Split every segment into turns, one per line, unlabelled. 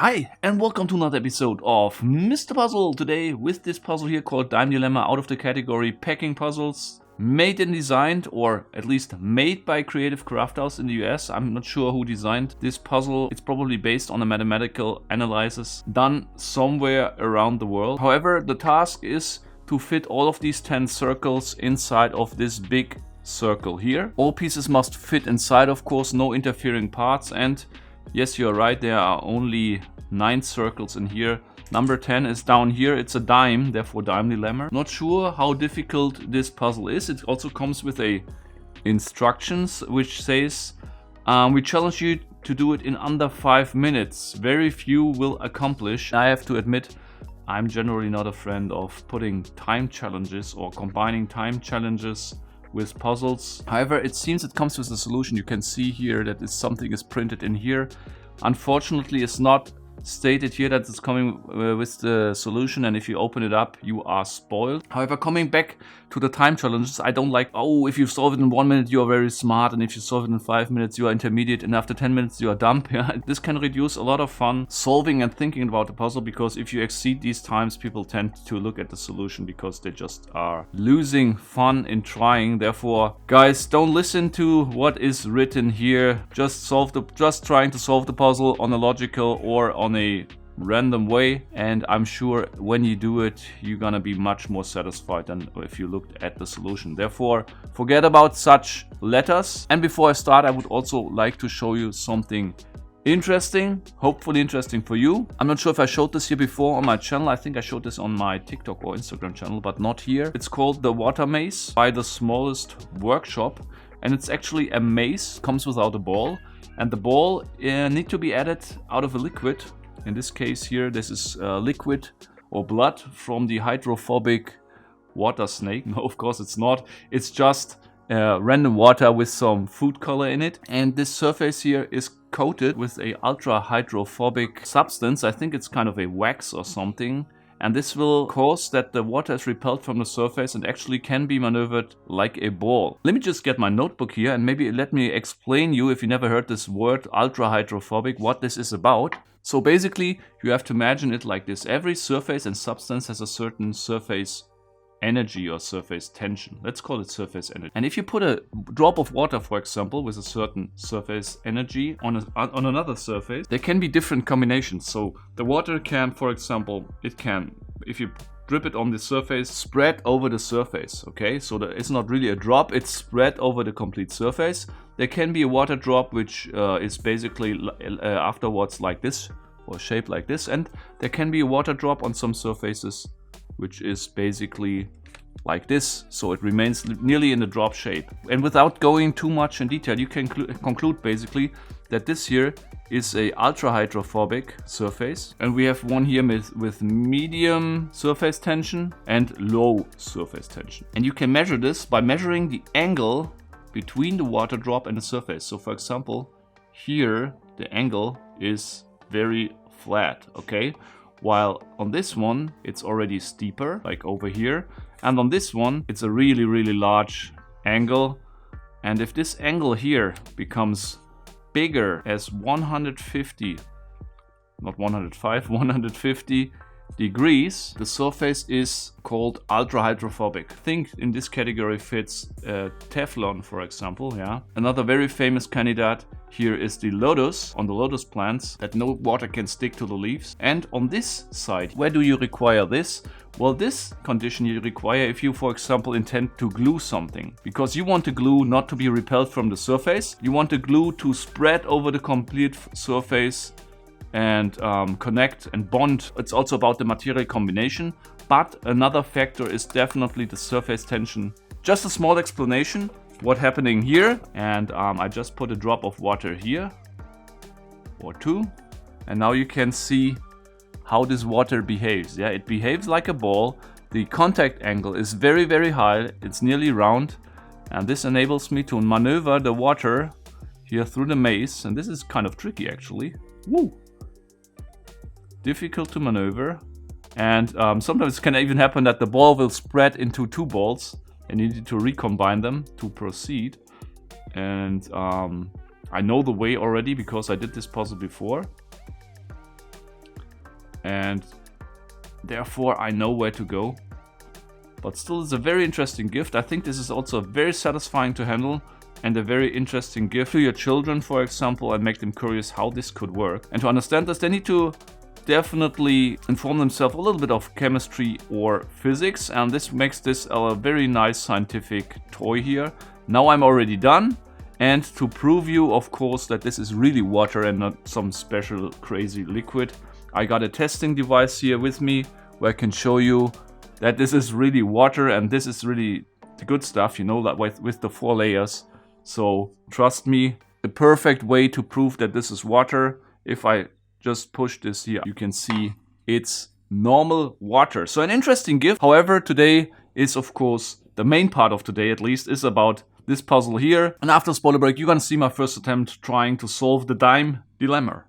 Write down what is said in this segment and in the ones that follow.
Hi, and welcome to another episode of Mr. Puzzle. Today with this puzzle here called Dime Dilemma, out of the category packing puzzles. Made and designed, or at least made by Creative Craft House in the US. I'm not sure who designed this puzzle. It's probably based on a mathematical analysis done somewhere around the world. However, the task is to fit all of these 10 circles inside of this big circle here. All pieces must fit inside, of course, no interfering parts, and yes, you're right, there are only 9 circles in here. Number 10 is down here, it's a dime, therefore dime dilemma. Not sure how difficult this puzzle is. It also comes with a instructions which says, we challenge you to do it in under 5 minutes. Very few will accomplish. I have to admit, I'm generally not a friend of putting time challenges or combining time challenges with puzzles. However, it seems it comes with a solution. You can see here that something is printed in here. Unfortunately, it's not stated here that it's coming with the solution, and if you open it up, you are spoiled. However, coming back to the time challenges, I don't like, oh, if you solve it in 1 minute, you are very smart, and if you solve it in 5 minutes, you are intermediate, and after 10 minutes, you are dumb. Yeah, this can reduce a lot of fun solving and thinking about the puzzle, because if you exceed these times, people tend to look at the solution because they just are losing fun in trying. Therefore, guys, don't listen to what is written here. Just trying to solve the puzzle on a logical or on a random way, and I'm sure when you do it, you're gonna be much more satisfied than if you looked at the solution. Therefore, forget about such letters. And before I start, I would also like to show you something interesting, hopefully interesting for you. I'm not sure if I showed this here before on my channel. I think I showed this on my TikTok or Instagram channel, but not here. It's called the water mace by The Smallest Workshop, and it's actually a mace, comes without a ball, and the ball need to be added out of a liquid. In this case here, this is liquid or blood from the hydrophobic water snake. No, of course it's not. It's just random water with some food color in it. And this surface here is coated with a ultra hydrophobic substance. I think it's kind of a wax or something. And this will cause that the water is repelled from the surface and actually can be maneuvered like a ball. Let me just get my notebook here and maybe let me explain you, if you never heard this word ultra hydrophobic, what this is about. So basically, you have to imagine it like this. Every surface and substance has a certain surface energy or surface tension. Let's call it surface energy. And if you put a drop of water, for example, with a certain surface energy on another surface, there can be different combinations. So the water can, for example, if you drip it on the surface, spread over the surface, okay? So it's not really a drop, it's spread over the complete surface. There can be a water drop which is basically afterwards like this, or shaped like this, and there can be a water drop on some surfaces which is basically like this, so it remains nearly in the drop shape. And without going too much in detail, you can conclude basically that this here is a ultra hydrophobic surface, and we have one here with medium surface tension and low surface tension. And you can measure this by measuring the angle between the water drop and the surface. So for example, here the angle is very flat, okay? While on this one, it's already steeper, like over here. And on this one, it's a really, really large angle. And if this angle here becomes bigger as 150, not 105, 150 degrees, the surface is called ultra hydrophobic. Think in this category fits Teflon, for example. Yeah. Another very famous candidate here is the lotus, on the lotus plants, that no water can stick to the leaves. And on this side, where do you require this? Well, this condition you require if you, for example, intend to glue something. Because you want the glue not to be repelled from the surface. You want the glue to spread over the complete surface and connect and bond. It's also about the material combination, but another factor is definitely the surface tension. Just a small explanation what's happening here, and I just put a drop of water here or two, and now you can see how this water behaves. Yeah, it behaves like a ball. The contact angle is very, very high, it's nearly round, and this enables me to maneuver the water here through the mace, and this is kind of tricky actually. Woo! Difficult to maneuver, and sometimes it can even happen that the ball will spread into 2 balls and you need to recombine them to proceed. And I know the way already because I did this puzzle before. and therefore I know where to go. But still, it's a very interesting gift. I think this is also very satisfying to handle and a very interesting gift to your children, for example, and make them curious how this could work. And to understand this, they need to definitely inform themselves a little bit of chemistry or physics, and this makes this a very nice scientific toy here. Now I'm already done, and to prove you, of course, that this is really water and not some special crazy liquid, I got a testing device here with me where I can show you that this is really water and this is really the good stuff, you know, that with the 4 layers. So trust me, the perfect way to prove that this is water, if I just push this here, you can see it's normal water. So an interesting gift. However, today is, of course, the main part of today at least, is about this puzzle here. And after spoiler break, you're gonna see my first attempt trying to solve the dime dilemma.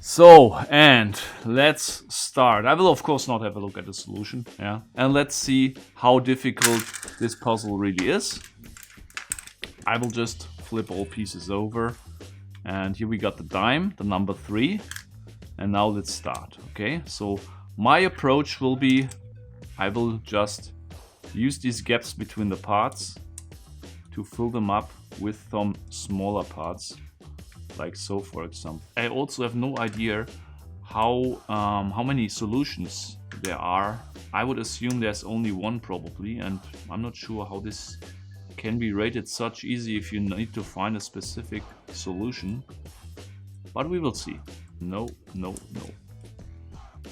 So, and let's start. I will of course not have a look at the solution, yeah. And let's see how difficult this puzzle really is. I will just flip all pieces over. And here we got the dime, the number 3. And now let's start, okay? So my approach will be, I will just use these gaps between the parts to fill them up with some smaller parts, like so, for example. I also have no idea how many solutions there are. I would assume there's only one probably, and I'm not sure how this can be rated such easy if you need to find a specific solution, but we will see. No.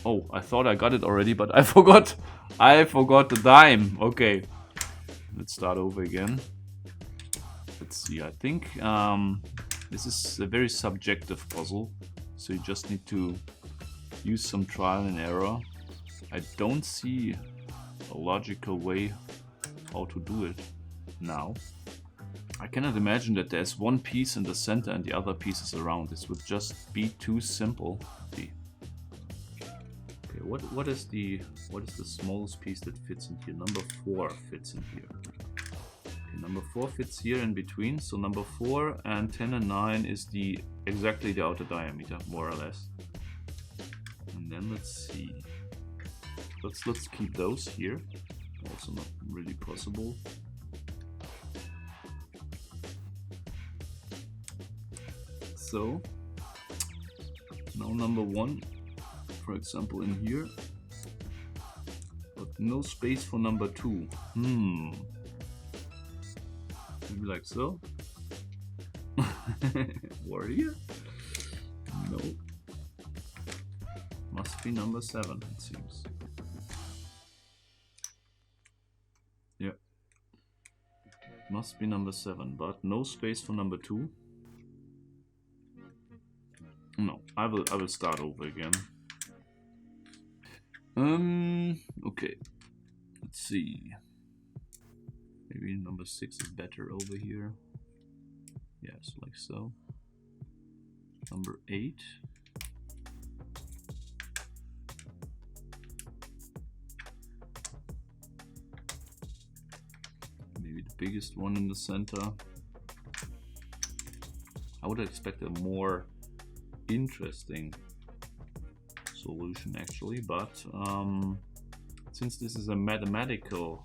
Oh, I thought I got it already, but I forgot the dime. Okay, let's start over again. Let's see. I think this is a very subjective puzzle, so you just need to use some trial and error. I don't see a logical way how to do it now. I cannot imagine that there's one piece in the center and the other pieces around. This would just be too simple. Okay, what is the smallest piece that fits in here? Number 4 fits in here. Okay, number 4 fits here in between. So number 4 and 10 and 9 is exactly the outer diameter, more or less. And then let's see. Let's keep those here. Also not really possible. So now number 1, for example, in here, but no space for number 2. Maybe like so. Or here? No. Must be number 7, it seems. Yeah. Must be number 7, but no space for number 2. No, I will start over again. Okay. Let's see. Maybe number 6 is better over here. Yes, like so. Number 8. Maybe the biggest one in the center. I would expect a more interesting solution actually, but since this is a mathematical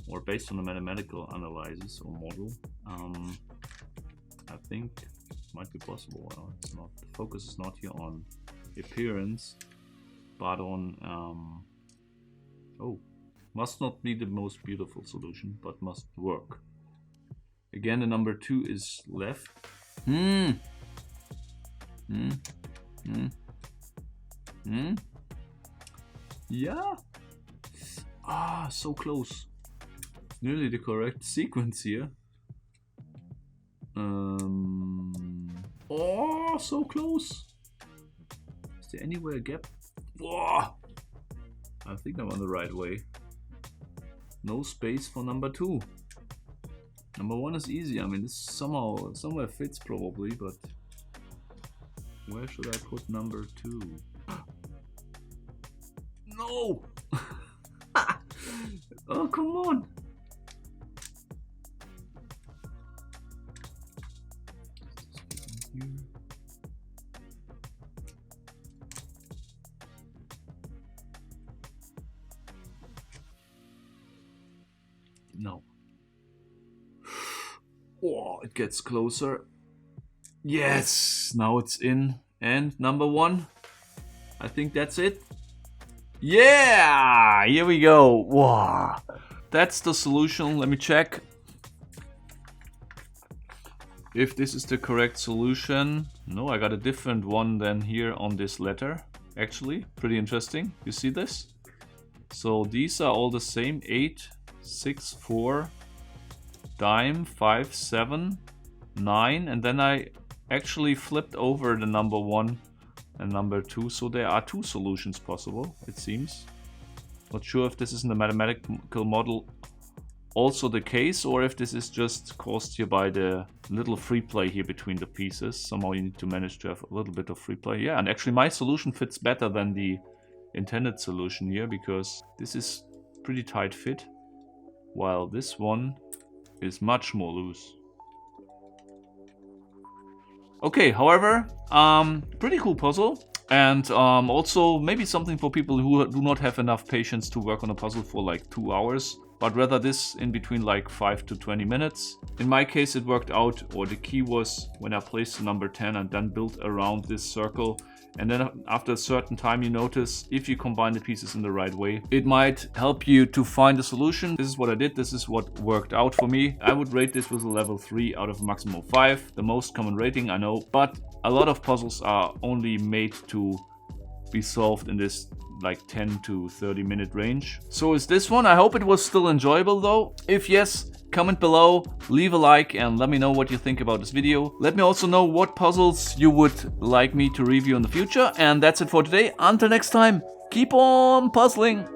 or based on a mathematical analysis or model, I think it might be possible. It's not, the focus is not here on appearance, but on must not be the most beautiful solution, but must work. Again, the number 2 is left. Yeah. Ah, so close. Nearly the correct sequence here. Oh, so close. Is there anywhere a gap? Whoa. I think I'm on the right way. No space for number 2. Number 1 is easy. I mean, this somewhere fits probably, but where should I put number 2? No! Oh, come on! No. Oh, it gets closer. Yes, now it's in. And number 1. I think that's it. Yeah, here we go. Wow. That's the solution. Let me check if this is the correct solution. No, I got a different one than here on this letter. Actually, pretty interesting. You see this? So these are all the same. 8, 6, 4, dime, 5, 7, 9. And then I actually flipped over the number 1 and number 2. So there are 2 solutions possible, it seems. Not sure if this is in the mathematical model also the case, or if this is just caused here by the little free play here between the pieces. Somehow you need to manage to have a little bit of free play. Yeah, and actually my solution fits better than the intended solution here, because this is pretty tight fit, while this one is much more loose. Okay, however, pretty cool puzzle. And also maybe something for people who do not have enough patience to work on a puzzle for like 2 hours, but rather this in between like 5 to 20 minutes. In my case it worked out, or the key was when I placed the number 10 and then built around this circle. And then after a certain time you notice, if you combine the pieces in the right way, it might help you to find a solution. This is what I did, this is what worked out for me. I would rate this with a level 3 out of a maximum of 5. The most common rating, I know, but a lot of puzzles are only made to be solved in this like 10 to 30 minute range. So is this one. I hope it was still enjoyable though. If yes, comment below, leave a like, and let me know what you think about this video. Let me also know what puzzles you would like me to review in the future. And that's it for today. Until next time, keep on puzzling!